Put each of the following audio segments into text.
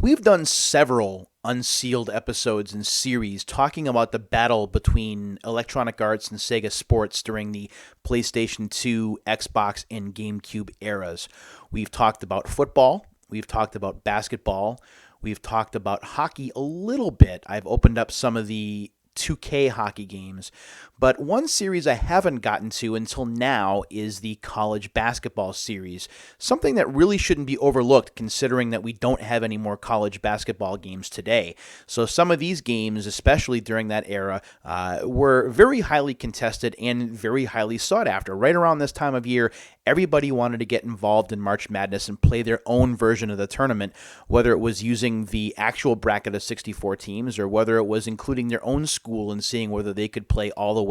We've done several Unsealed episodes and series talking about the battle between Electronic Arts and Sega Sports during the PlayStation 2, Xbox, and GameCube eras. We've talked about football, we've talked about basketball, we've talked about hockey a little bit. I've opened up some of the 2K hockey games. But one series I haven't gotten to until now is the college basketball series, something that really shouldn't be overlooked considering that we don't have any more college basketball games today. So some of these games, especially during that era, were very highly contested and very highly sought after. Right around this time of year, everybody wanted to get involved in March Madness and play their own version of the tournament, whether it was using the actual bracket of 64 teams or whether it was including their own school and seeing whether they could play all the way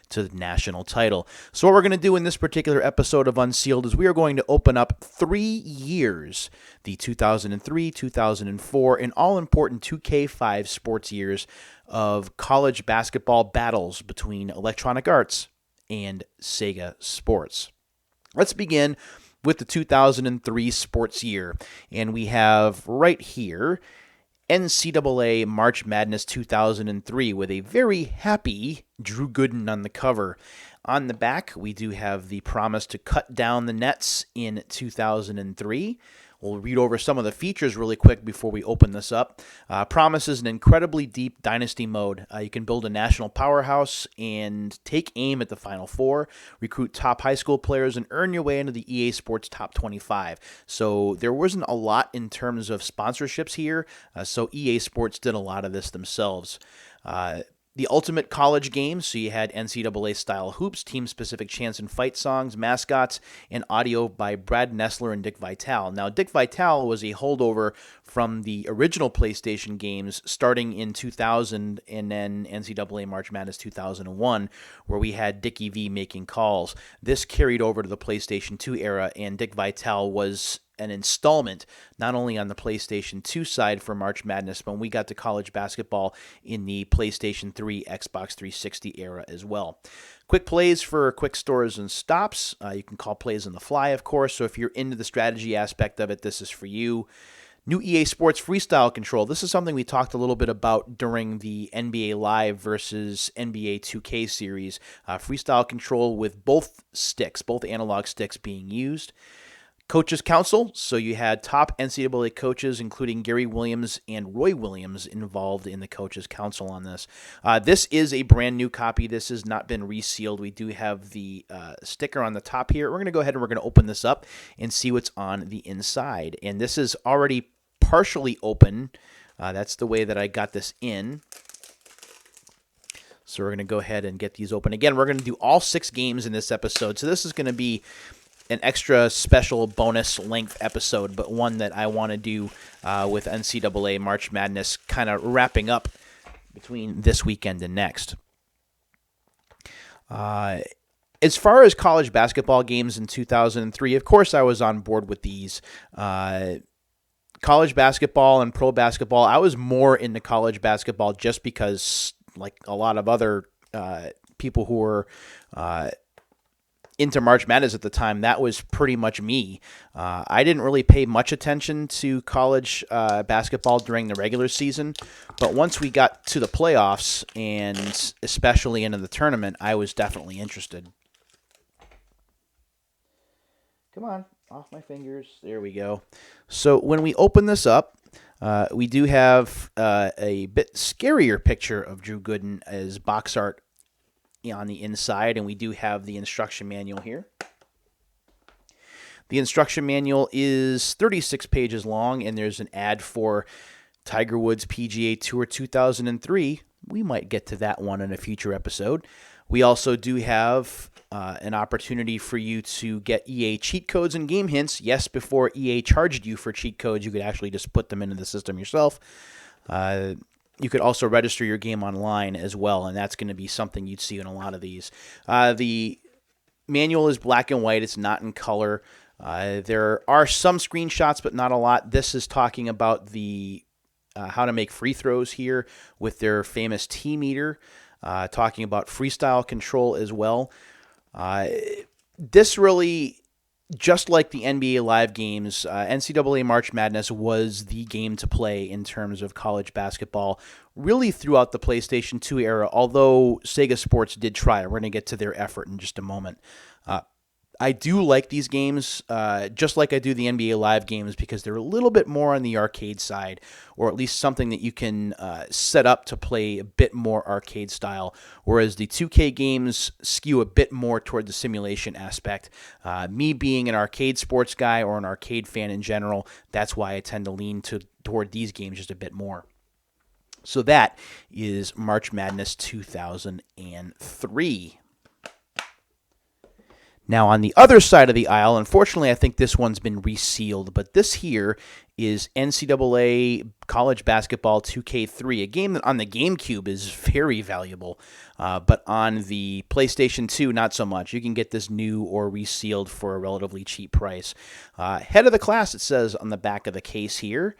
to the national title. So what we're going to do in this particular episode of Unsealed is we are going to open up 3 years, the 2003, 2004, and all-important 2K5 sports years of college basketball battles between Electronic Arts and Sega Sports. Let's begin with the 2003 sports year, and we have right here NCAA March Madness 2003 with a very happy Drew Gooden on the cover. On the back, we do have the promise to cut down the nets in 2003. We'll read over some of the features really quick before we open this up. Promises an incredibly deep dynasty mode. You can build a national powerhouse and take aim at the Final Four, recruit top high school players, and earn your way into the EA Sports Top 25. So there wasn't a lot in terms of sponsorships here, so EA Sports did a lot of this themselves. The ultimate college games, so you had NCAA-style hoops, team-specific chants and fight songs, mascots, and audio by Brad Nessler and Dick Vitale. Now, Dick Vitale was a holdover from the original PlayStation games starting in 2000 and then NCAA March Madness 2001, where we had Dickie V making calls. This carried over to the PlayStation 2 era, and Dick Vitale was an installment not only on the PlayStation 2 side for March Madness, but we got to college basketball in the PlayStation 3, Xbox 360 era as well. Quick plays for quick stores and stops. You can call plays on the fly, of course, so if you're into the strategy aspect of it, this is for you. New EA Sports Freestyle Control. This is something we talked a little bit about during the NBA Live versus NBA 2K series. Freestyle control with both analog sticks being used. Coaches Council, so you had top NCAA coaches, including Gary Williams and Roy Williams, involved in the Coaches Council on this. This is a brand new copy. This has not been resealed. We do have the sticker on the top here. We're going to go ahead and we're going to open this up and see what's on the inside. And this is already partially open. That's the way that I got this in. So we're going to go ahead and get these open. Again, we're going to do all 6 games in this episode. So this is going to be an extra special bonus length episode, but one that I want to do with NCAA March Madness kind of wrapping up between this weekend and next. As far as college basketball games in 2003, of course I was on board with these. College basketball and pro basketball, I was more into college basketball just because, like a lot of other people who were into March Madness at the time, that was pretty much me. I didn't really pay much attention to college basketball during the regular season, but once we got to the playoffs and especially into the tournament, I was definitely interested. Come on, off my fingers. There we go. So when we open this up, we do have a bit scarier picture of Drew Gooden as box art on the inside, and we do have the instruction manual here. The instruction manual is 36 pages long, and there's an ad for Tiger Woods PGA Tour 2003. We might get to that one in a future episode. We also do have an opportunity for you to get EA cheat codes and game hints. Yes, before EA charged you for cheat codes, you could actually just put them into the system yourself. You could also register your game online as well, and that's going to be something you'd see in a lot of these. The manual is black and white. It's not in color. There are some screenshots, but not a lot. This is talking about the how to make free throws here with their famous T-meter, talking about freestyle control as well. This really just like the NBA Live games, NCAA March Madness was the game to play in terms of college basketball, really throughout the PlayStation 2 era, although Sega Sports did try. We're going to get to their effort in just a moment. I do like these games, just like I do the NBA Live games, because they're a little bit more on the arcade side, or at least something that you can set up to play a bit more arcade style, whereas the 2K games skew a bit more toward the simulation aspect. Me being an arcade sports guy or an arcade fan in general, that's why I tend to lean toward these games just a bit more. So that is March Madness 2003. Now, on the other side of the aisle, unfortunately, I think this one's been resealed, but this here is NCAA College Basketball 2K3, a game that on the GameCube is very valuable, but on the PlayStation 2, not so much. You can get this new or resealed for a relatively cheap price. Head of the class, it says on the back of the case here.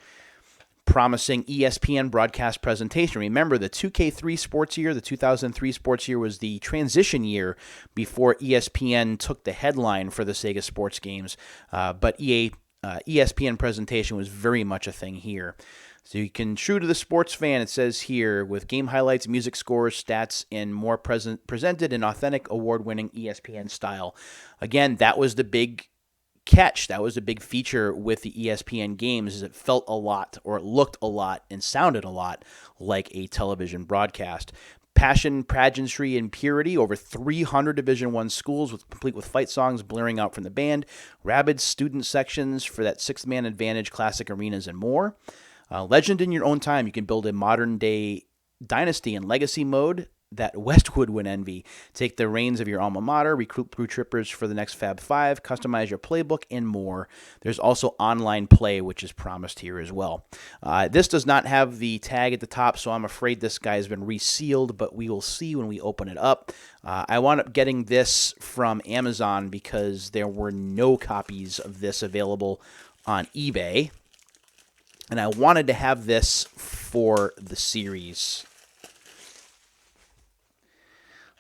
Promising ESPN broadcast presentation. Remember, the 2K3 sports year, the 2003 sports year, was the transition year before ESPN took the headline for the Sega sports games. But ESPN presentation was very much a thing here. So you can, true to the sports fan, it says here, with game highlights, music scores, stats, and more presented in authentic, award-winning ESPN style. Again, that was the big catch. That was a big feature with the ESPN games, is it felt a lot, or it looked a lot, and sounded a lot like a television broadcast. Passion, pageantry, and purity. Over 300 Division I schools, complete with fight songs blaring out from the band, rabid student sections for that sixth-man advantage, classic arenas, and more. Legend in your own time. You can build a modern-day dynasty and legacy mode that Westwood would envy. Take the reins of your alma mater, recruit blue trippers for the next Fab Five, customize your playbook, and more. There's also online play, which is promised here as well. This does not have the tag at the top, so I'm afraid this guy has been resealed, but we will see when we open it up. I wound up getting this from Amazon because there were no copies of this available on eBay, and I wanted to have this for the series.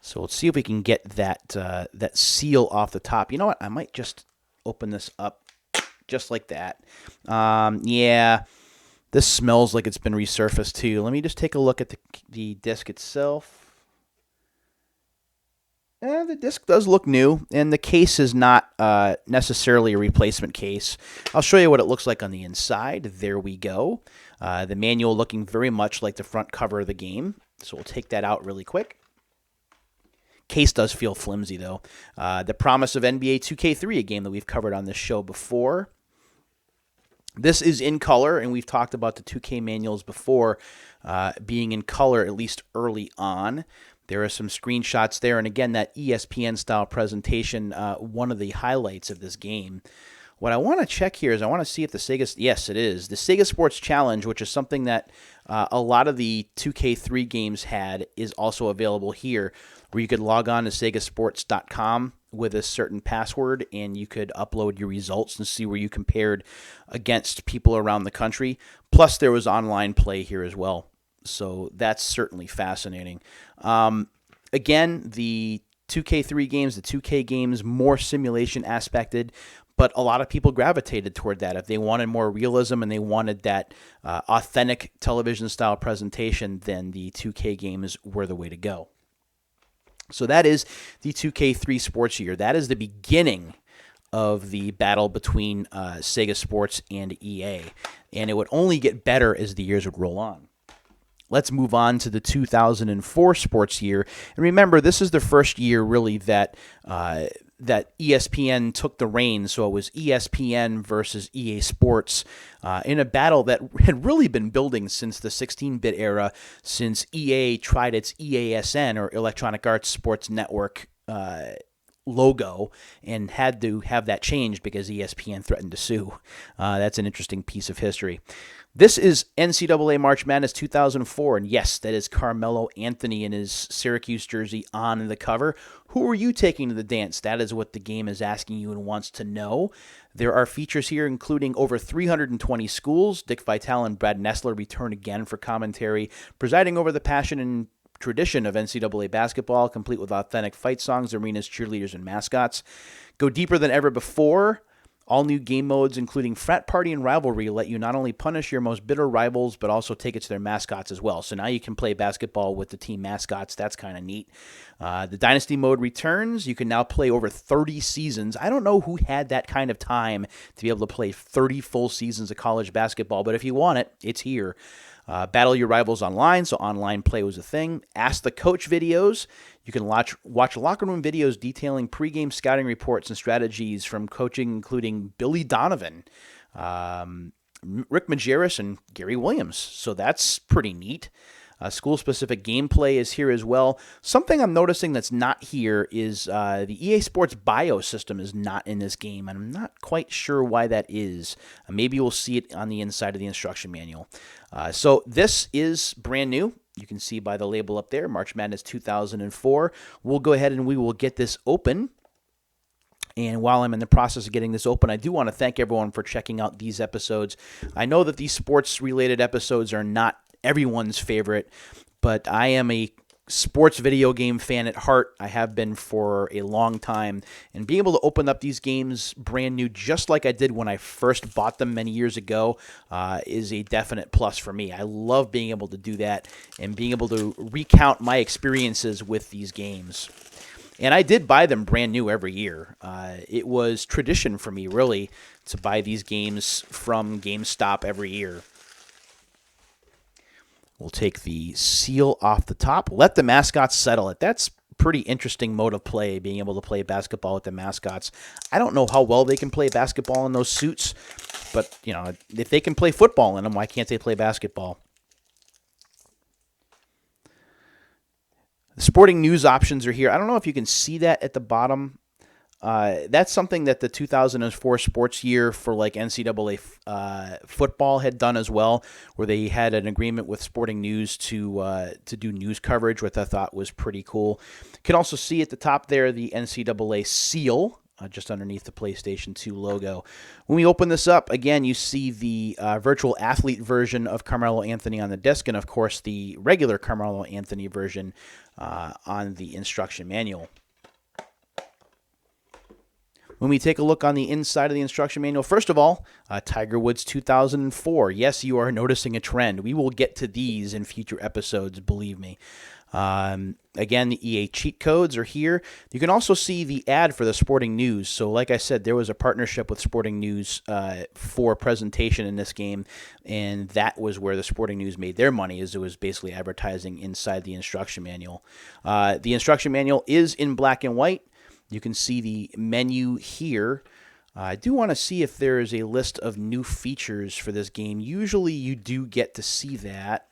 So let's see if we can get that seal off the top. You know what? I might just open this up just like that. Yeah, this smells like it's been resurfaced too. Let me just take a look at the disc itself. The disc does look new, and the case is not necessarily a replacement case. I'll show you what it looks like on the inside. There we go. The manual looking very much like the front cover of the game. So we'll take that out really quick. Case does feel flimsy, though. The promise of NBA 2K3, a game that we've covered on this show before. This is in color, and we've talked about the 2K manuals before being in color, at least early on. There are some screenshots there, and again, that ESPN-style presentation, one of the highlights of this game. What I want to check here is I want to see if the Sega... Yes, it is. The Sega Sports Challenge, which is something that a lot of the 2K3 games had, is also available here, where you could log on to segasports.com with a certain password, and you could upload your results and see where you compared against people around the country. Plus, there was online play here as well. So that's certainly fascinating. Again, the 2K3 games, the 2K games, more simulation aspected, but a lot of people gravitated toward that. If they wanted more realism and they wanted that authentic television-style presentation, then the 2K games were the way to go. So that is the 2K3 sports year. That is the beginning of the battle between Sega Sports and EA. And it would only get better as the years would roll on. Let's move on to the 2004 sports year. And remember, this is the first year really that ESPN took the reins. So it was ESPN versus EA Sports in a battle that had really been building since the 16-bit era, since EA tried its EASN, or Electronic Arts Sports Network, logo, and had to have that changed because ESPN threatened to sue. That's an interesting piece of history. This is NCAA March Madness 2004, and yes, that is Carmelo Anthony in his Syracuse jersey on the cover. Who are you taking to the dance? That is what the game is asking you and wants to know. There are features here including over 320 schools. Dick Vitale and Brad Nessler return again for commentary, presiding over the passion and tradition of NCAA basketball, complete with authentic fight songs, arenas, cheerleaders, and mascots. Go deeper than ever before. All new game modes, including Frat Party and Rivalry, let you not only punish your most bitter rivals, but also take it to their mascots as well. So now you can play basketball with the team mascots. That's kind of neat. The Dynasty mode returns. You can now play over 30 seasons. I don't know who had that kind of time to be able to play 30 full seasons of college basketball, but if you want it, it's here. Battle your rivals online, so online play was a thing. Ask the Coach videos. You can watch locker room videos detailing pregame scouting reports and strategies from coaching, including Billy Donovan, Rick Majerus, and Gary Williams. So that's pretty neat. School-specific gameplay is here as well. Something I'm noticing that's not here is the EA Sports Bio system is not in this game, and I'm not quite sure why that is. Maybe we'll see it on the inside of the instruction manual. So this is brand new. You can see by the label up there, March Madness 2004. We'll go ahead and we will get this open. And while I'm in the process of getting this open, I do want to thank everyone for checking out these episodes. I know that these sports-related episodes are not everyone's favorite, but I am a sports video game fan at heart. I have been for a long time, and being able to open up these games brand new, just like I did when I first bought them many years ago, is a definite plus for me. I love being able to do that and being able to recount my experiences with these games. And I did buy them brand new every year. It was tradition for me, really, to buy these games from GameStop every year. We'll take the seal off the top. Let the mascots settle it. That's pretty interesting mode of play, being able to play basketball with the mascots. I don't know how well they can play basketball in those suits, but you know, if they can play football in them, why can't they play basketball? The sporting news options are here. I don't know if you can see that at the bottom. That's something that the 2004 sports year for like NCAA football had done as well, where they had an agreement with Sporting News to do news coverage, which I thought was pretty cool. You can also see at the top there the NCAA seal, just underneath the PlayStation 2 logo. When we open this up, again, you see the virtual athlete version of Carmelo Anthony on the disc, and of course the regular Carmelo Anthony version on the instruction manual. When we take a look on the inside of the instruction manual, first of all, Tiger Woods 2004. Yes, you are noticing a trend. We will get to these in future episodes, believe me. Again, the EA cheat codes are here. You can also see the ad for the Sporting News. So like I said, there was a partnership with Sporting News for presentation in this game, and that was where the Sporting News made their money, as it was basically advertising inside the instruction manual. The instruction manual is in black and white. You can see the menu here. I do want to see if there is a list of new features for this game. Usually you do get to see that.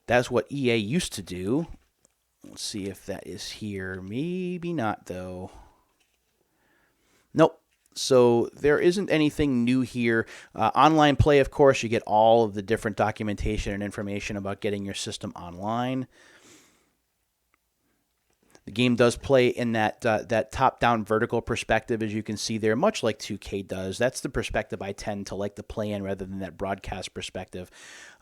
That's what EA used to do. Let's see if that is here. Maybe not, though. Nope. So there isn't anything new here. Online play, of course, you get all of the different documentation and information about getting your system online. The game does play in that top-down vertical perspective, as you can see there, much like 2K does. That's the perspective I tend to like to play in rather than that broadcast perspective.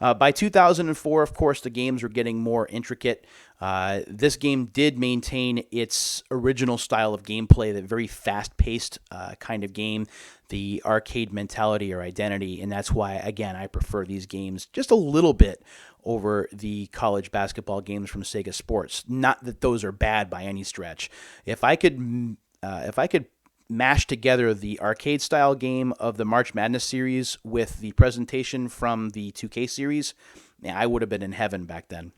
By 2004, of course, the games were getting more intricate. This game did maintain its original style of gameplay, that very fast-paced kind of game, the arcade mentality or identity, and that's why, again, I prefer these games just a little bit over the college basketball games from Sega Sports. Not that those are bad by any stretch. If I could mash together the arcade style game of the March Madness series with the presentation from the 2K series, I would have been in heaven back then.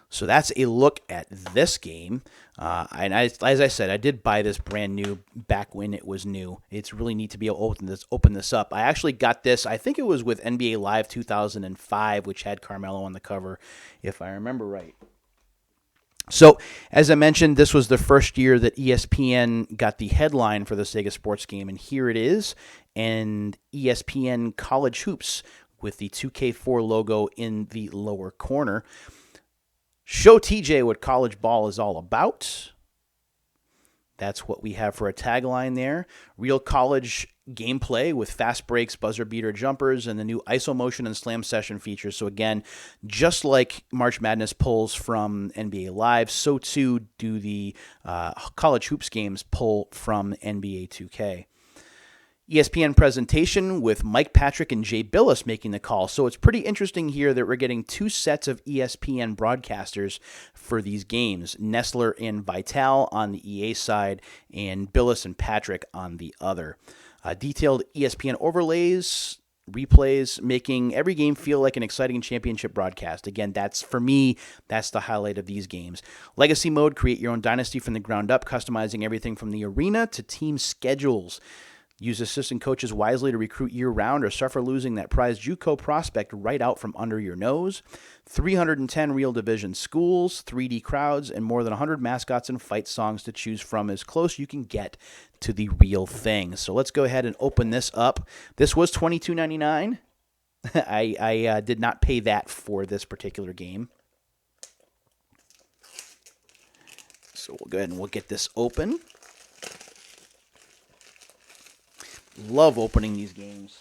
So that's a look at this game. And as I said, I did buy this brand new back when it was new. It's really neat to be able to open this up. I actually got this, I think it was with NBA Live 2005, which had Carmelo on the cover, if I remember right. So, as I mentioned, this was the first year that ESPN got the headline for the Sega Sports game, and here it is, and ESPN College Hoops with the 2K4 logo in the lower corner. Show TJ what college ball is all about. That's what we have for a tagline there. Real college gameplay with fast breaks, buzzer beater jumpers, and the new ISO motion and slam session features. So again, just like March Madness pulls from NBA Live, so too do the college hoops games pull from NBA 2K. ESPN presentation with Mike Patrick and Jay Billis making the call. So it's pretty interesting here that we're getting two sets of ESPN broadcasters for these games. Nestler and Vital on the EA side and Billis and Patrick on the other. Detailed ESPN overlays, replays, making every game feel like an exciting championship broadcast. Again, for me, that's the highlight of these games. Legacy mode, create your own dynasty from the ground up, customizing everything from the arena to team schedules. Use assistant coaches wisely to recruit year-round or suffer losing that prized JUCO prospect right out from under your nose. 310 real division schools, 3D crowds, and more than 100 mascots and fight songs to choose from as close you can get to the real thing. So let's go ahead and open this up. This was $22.99. I did not pay that for this particular game. So we'll go ahead and we'll get this open. Love opening these games.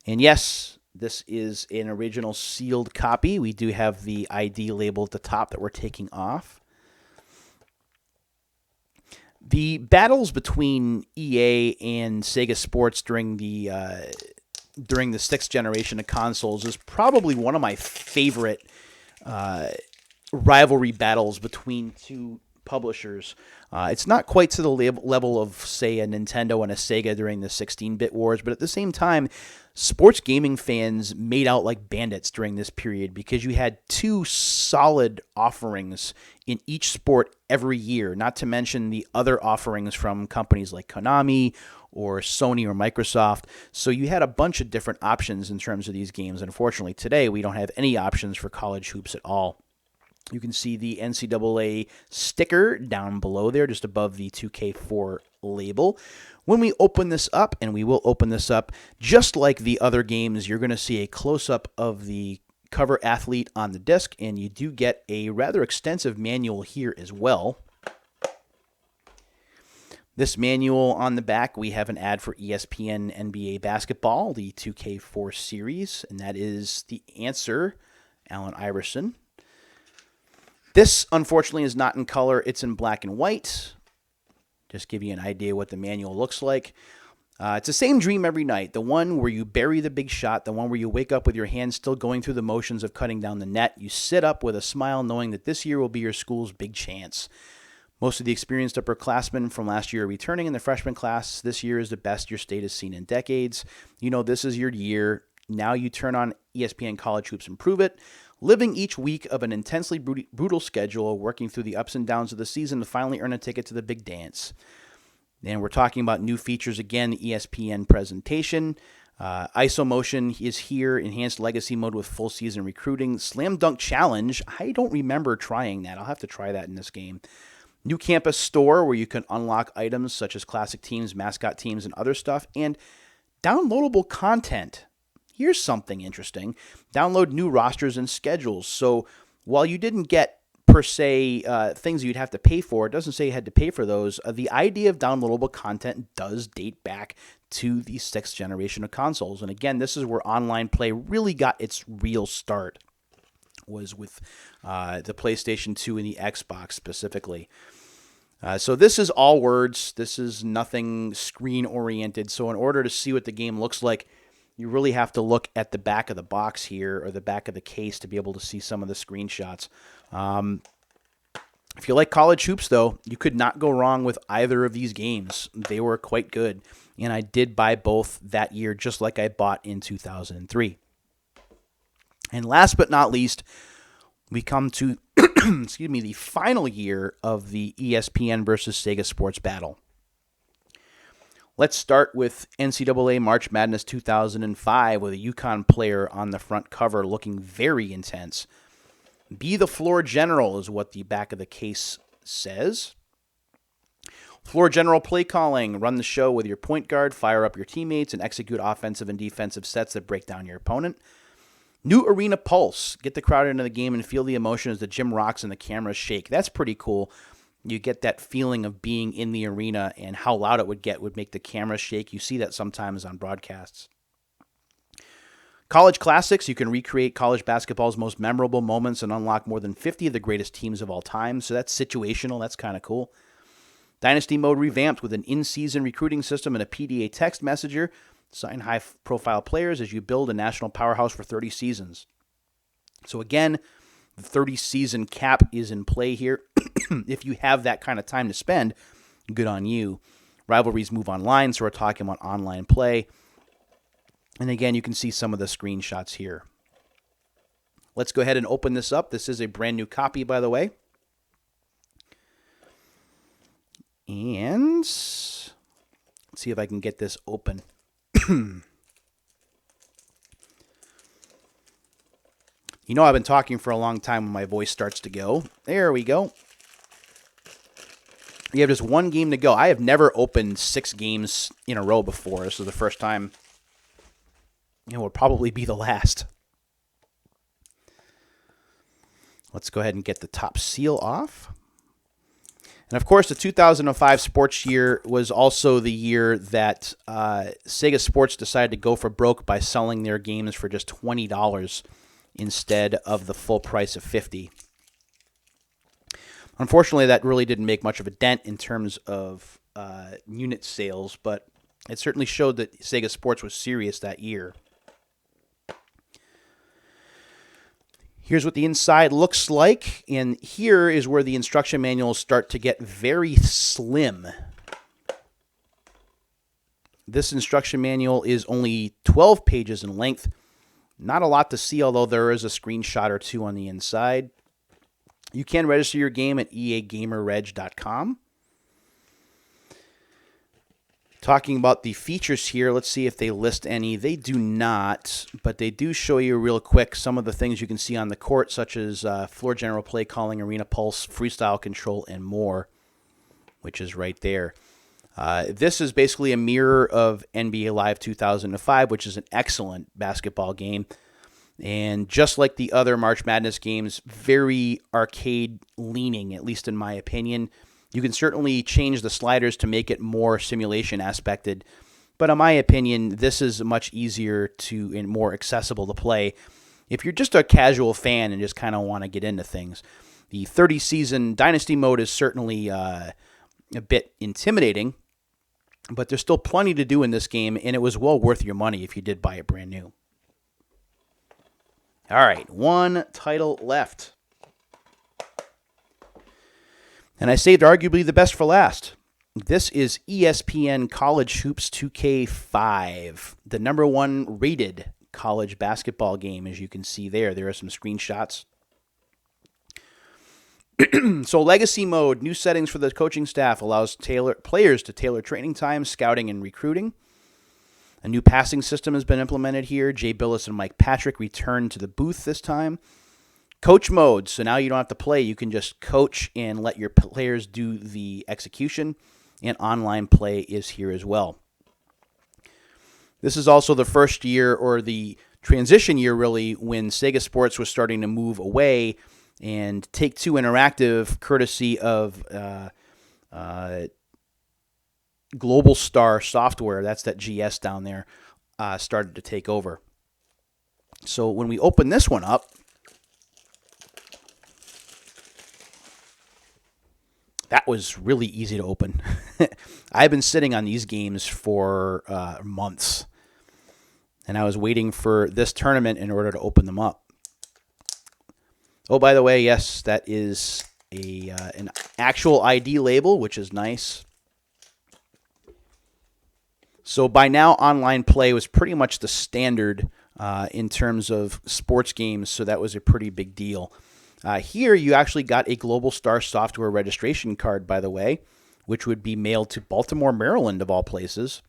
And yes, this is an original sealed copy. We do have the ID label at the top that we're taking off. The battles between EA and Sega Sports during the sixth generation of consoles is probably one of my favorite rivalry battles between two publishers. It's not quite to the level of, say, a Nintendo and a Sega during the 16-bit wars, but at the same time, sports gaming fans made out like bandits during this period because you had two solid offerings in each sport every year, not to mention the other offerings from companies like Konami or Sony or Microsoft. So you had a bunch of different options in terms of these games. Unfortunately, today we don't have any options for college hoops at all. You can see the NCAA sticker down below there, just above the 2K4 label. When we open this up, and we will open this up, just like the other games, you're going to see a close-up of the cover athlete on the disc, and you do get a rather extensive manual here as well. This manual on the back, we have an ad for ESPN NBA Basketball, the 2K4 series, and that is the answer, Allen Iverson. This, unfortunately, is not in color. It's in black and white. Just give you an idea what the manual looks like. It's the same dream every night. The one where you bury the big shot, the one where you wake up with your hands still going through the motions of cutting down the net. You sit up with a smile knowing that this year will be your school's big chance. Most of the experienced upperclassmen from last year are returning in the freshman class. This year is the best your state has seen in decades. You know this is your year. Now you turn on ESPN College Hoops and prove it. Living each week of an intensely brutal schedule, working through the ups and downs of the season to finally earn a ticket to the big dance. And we're talking about new features again, the ESPN presentation. ISO motion is here, enhanced legacy mode with full season recruiting. Slam Dunk Challenge, I don't remember trying that. I'll have to try that in this game. New campus store where you can unlock items such as classic teams, mascot teams, and other stuff. And downloadable content. Here's something interesting. Download new rosters and schedules. So while you didn't get, per se, things you'd have to pay for, it doesn't say you had to pay for those. The idea of downloadable content does date back to the sixth generation of consoles. And again, this is where online play really got its real start, was with the PlayStation 2 and the Xbox specifically. So this is all words. This is nothing screen-oriented. So in order to see what the game looks like, you really have to look at the back of the box here or the back of the case to be able to see some of the screenshots. If you like college hoops, though, you could not go wrong with either of these games. They were quite good, and I did buy both that year just like I bought in 2003. And last but not least, we come to the final year of the ESPN versus Sega Sports battle. Let's start with NCAA March Madness 2005 with a UConn player on the front cover looking very intense. Be the floor general is what the back of the case says. Floor general play calling. Run the show with your point guard, fire up your teammates, and execute offensive and defensive sets that break down your opponent. New arena pulse. Get the crowd into the game and feel the emotion as the gym rocks and the cameras shake. That's pretty cool. You get that feeling of being in the arena, and how loud it would make the camera shake. You see that sometimes on broadcasts. College Classics, you can recreate college basketball's most memorable moments and unlock more than 50 of the greatest teams of all time. So that's situational. That's kind of cool. Dynasty Mode revamped with an in-season recruiting system and a PDA text messenger. Sign high-profile players as you build a national powerhouse for 30 seasons. So again, the 30-season cap is in play here. If you have that kind of time to spend, good on you. Rivalries move online, so we're talking about online play. And again, you can see some of the screenshots here. Let's go ahead and open this up. This is a brand new copy, by the way. And let's see if I can get this open. You know, I've been talking for a long time when my voice starts to go. There we go. You have just one game to go. I have never opened 6 games in a row before. This is the first time. It will probably be the last. Let's go ahead and get the top seal off. And of course, the 2005 sports year was also the year that Sega Sports decided to go for broke by selling their games for just $20 instead of the full price of $50. Unfortunately, that really didn't make much of a dent in terms of unit sales, but it certainly showed that Sega Sports was serious that year. Here's what the inside looks like, and here is where the instruction manuals start to get very slim. This instruction manual is only 12 pages in length. Not a lot to see, although there is a screenshot or two on the inside. You can register your game at eagamerreg.com. Talking about the features here, let's see if they list any. They do not, but they do show you real quick some of the things you can see on the court, such as floor general play calling, arena pulse, freestyle control, and more, which is right there. This is basically a mirror of NBA Live 2005, which is an excellent basketball game. And just like the other March Madness games, very arcade-leaning, at least in my opinion. You can certainly change the sliders to make it more simulation aspected, but in my opinion, this is much easier to and more accessible to play if you're just a casual fan and just kind of want to get into things. The 30-season Dynasty mode is certainly a bit intimidating, but there's still plenty to do in this game, and it was well worth your money if you did buy it brand new. All right, one title left. And I saved arguably the best for last. This is ESPN College Hoops 2K5, the number 1 rated college basketball game, as you can see there. There are some screenshots. So Legacy Mode, new settings for the coaching staff, allows players to tailor training time, scouting, and recruiting. A new passing system has been implemented here. Jay Billis and Mike Patrick return to the booth this time. Coach mode, so now you don't have to play. You can just coach and let your players do the execution, and online play is here as well. This is also the first year, or the transition year really, when Sega Sports was starting to move away and Take-Two Interactive, courtesy of Global Star Software, that's that GS down there, started to take over. So when we open this one up, that was really easy to open. I've been sitting on these games for months, and I was waiting for this tournament in order to open them up. Oh, by the way, yes, that is an actual ID label, which is nice. So by now, online play was pretty much the standard in terms of sports games, so that was a pretty big deal. Here, you actually got a Global Star Software registration card, by the way, which would be mailed to Baltimore, Maryland, of all places.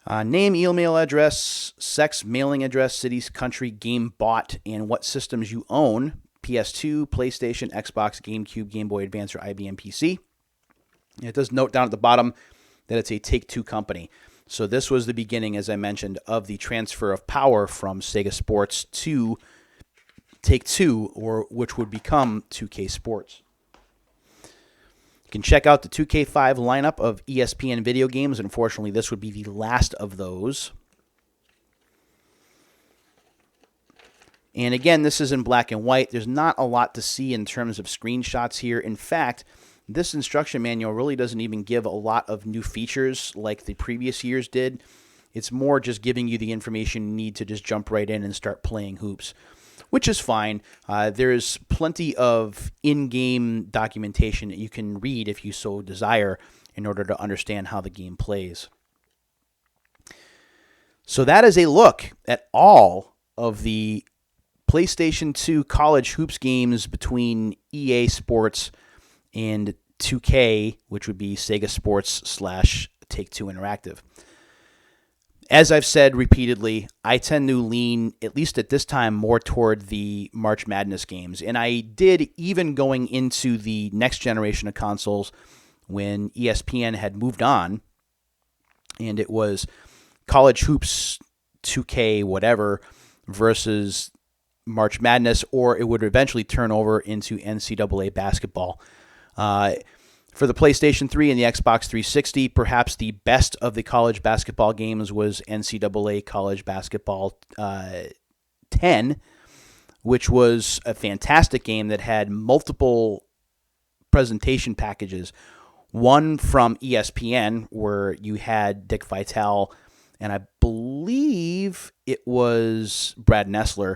Name, email address, sex, mailing address, cities, country, game bought, and what systems you own. PS2, PlayStation, Xbox, GameCube, Game Boy Advance, or IBM PC. And it does note down at the bottom that it's a Take-Two company. So this was the beginning, as I mentioned, of the transfer of power from Sega Sports to Take-Two, or which would become 2K Sports. You can check out the 2K5 lineup of ESPN video games. Unfortunately, this would be the last of those. And again, this is in black and white. There's not a lot to see in terms of screenshots here. In fact, this instruction manual really doesn't even give a lot of new features like the previous years did. It's more just giving you the information you need to just jump right in and start playing hoops, which is fine. There's plenty of in-game documentation that you can read if you so desire in order to understand how the game plays. So that is a look at all of the PlayStation 2 college hoops games between EA Sports and 2K, which would be Sega Sports / Take-Two Interactive. As I've said repeatedly, I tend to lean, at least at this time, more toward the March Madness games. And I did even going into the next generation of consoles when ESPN had moved on, and it was College Hoops 2K whatever versus March Madness, or it would eventually turn over into NCAA basketball. For the PlayStation 3 and the Xbox 360, perhaps the best of the college basketball games was NCAA College Basketball 10, which was a fantastic game that had multiple presentation packages. One from ESPN, where you had Dick Vitale, and I believe it was Brad Nessler.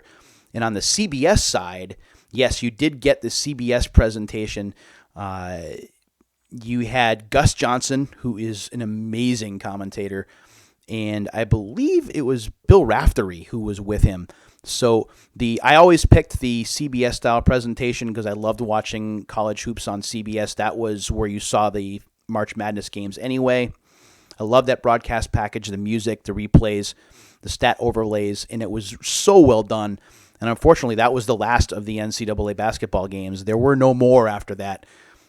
And on the CBS side, yes, you did get the CBS presentation. You had Gus Johnson, who is an amazing commentator, and I believe it was Bill Raftery who was with him. So I always picked the CBS style presentation because I loved watching college hoops on CBS. That was where you saw the March Madness games anyway. I love that broadcast package, the music, the replays, the stat overlays, and it was so well done. And unfortunately, that was the last of the NCAA basketball games. There were no more after that,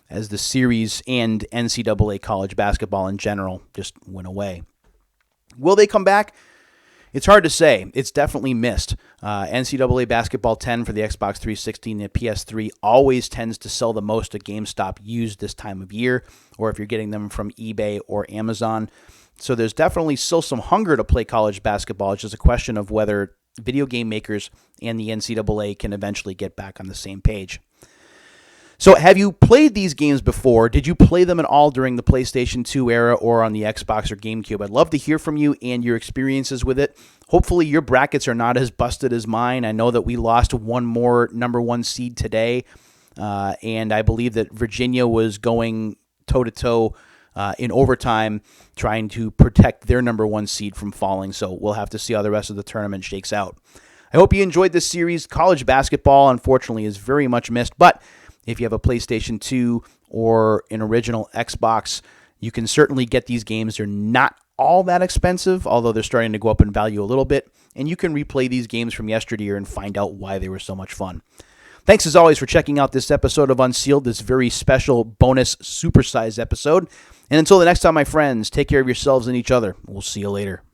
as the series and NCAA college basketball in general just went away. Will they come back? It's hard to say. It's definitely missed. NCAA Basketball 10 for the Xbox 360 and the PS3 always tends to sell the most at GameStop used this time of year, or if you're getting them from eBay or Amazon. So there's definitely still some hunger to play college basketball. It's just a question of whether video game makers and the NCAA can eventually get back on the same page. So have you played these games before? Did you play them at all during the PlayStation 2 era or on the Xbox or GameCube? I'd love to hear from you and your experiences with it. Hopefully your brackets are not as busted as mine. I know that we lost one more number one seed today, and I believe that Virginia was going toe-to-toe in overtime trying to protect their number one seed from falling. So we'll have to see how the rest of the tournament shakes out. I hope you enjoyed this series. College basketball, unfortunately, is very much missed, but if you have a PlayStation 2 or an original Xbox, you can certainly get these games. They're not all that expensive, although they're starting to go up in value a little bit, and you can replay these games from yesteryear and find out why they were so much fun. Thanks as always for checking out this episode of Unsealed, this very special bonus supersized episode. And until the next time, my friends, take care of yourselves and each other. We'll see you later.